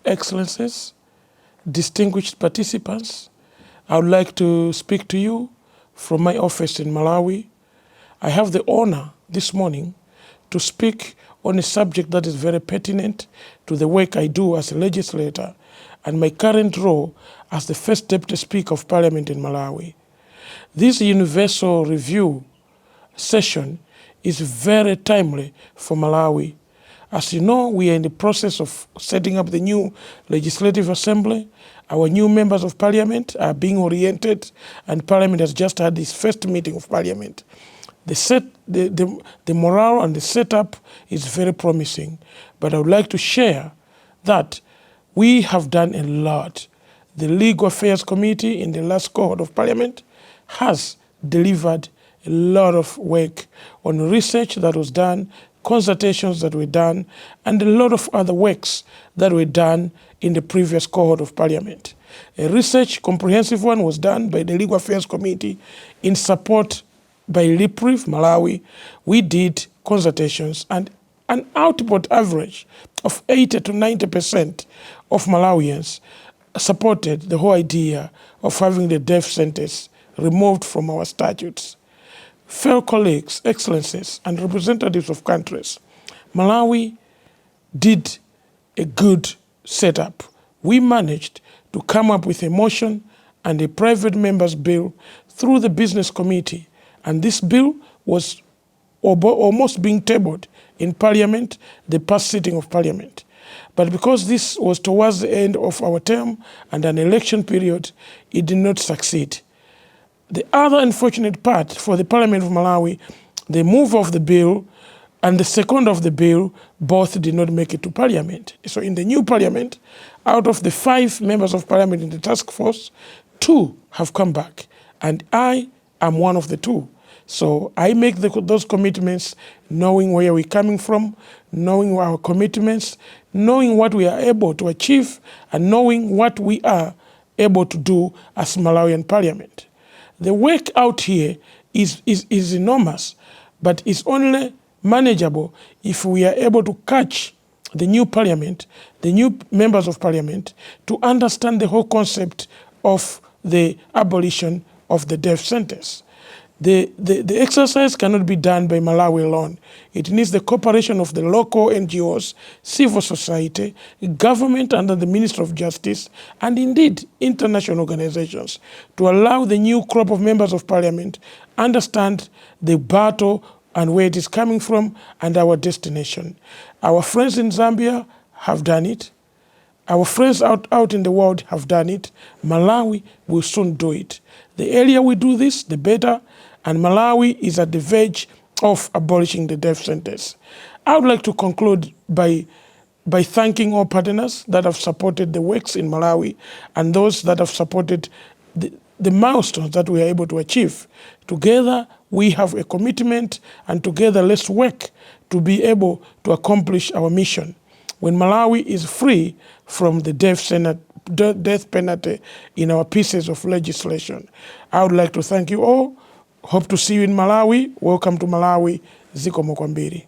Excellencies, distinguished participants, I would like to speak to you from my office in Malawi. I have the honor this morning to speak on a subject that is very pertinent to the work I do as a legislator and my current role as the first Deputy Speaker of Parliament in Malawi. This universal review session is very timely for Malawi. As you know, we are in the process of setting up the new Legislative Assembly. Our new members of Parliament are being oriented, and Parliament has just had its first meeting of Parliament. The morale and the setup is very promising, but I would like to share that we have done a lot. The Legal Affairs Committee in the last cohort of Parliament has delivered a lot of work on research that was done, consultations that were done, and a lot of other works that were done in the previous cohort of Parliament. A research, comprehensive one, was done by the Legal Affairs Committee in support by LIPRIV, Malawi. We did consultations, and an output average of 80 to 90% of Malawians supported the whole idea of having the death sentence removed from our statutes. Fellow colleagues, excellencies, and representatives of countries, Malawi did a good setup. We managed to come up with a motion and a private member's bill through the business committee, and this bill was almost being tabled in Parliament, the past sitting of Parliament. But because this was towards the end of our term and an election period, it did not succeed. The other unfortunate part for the Parliament of Malawi, the move of the bill and the second of the bill both did not make it to Parliament. So in the new Parliament, out of the 5 members of Parliament in the task force, 2 have come back, and I am one of the 2. So I make those commitments knowing where we're coming from, knowing our commitments, knowing what we are able to achieve, and knowing what we are able to do as Malawian Parliament. The work out here is enormous, but it's only manageable if we are able to catch the new Parliament, the new members of Parliament, to understand the whole concept of the abolition of the death sentence. The exercise cannot be done by Malawi alone. It needs the cooperation of the local NGOs, civil society, government under the Ministry of Justice, and indeed international organizations to allow the new crop of members of Parliament understand the battle and where it is coming from and our destination. Our friends in Zambia have done it. Our friends out in the world have done it. Malawi will soon do it. The earlier we do this, the better. And Malawi is at the verge of abolishing the death sentence. I would like to conclude by thanking all partners that have supported the works in Malawi and those that have supported the milestones that we are able to achieve. Together, we have a commitment, and together let's work to be able to accomplish our mission. When Malawi is free from the death penalty in our pieces of legislation. I would like to thank you all. Hope to see you in Malawi. Welcome to Malawi. Zikomo kwambiri.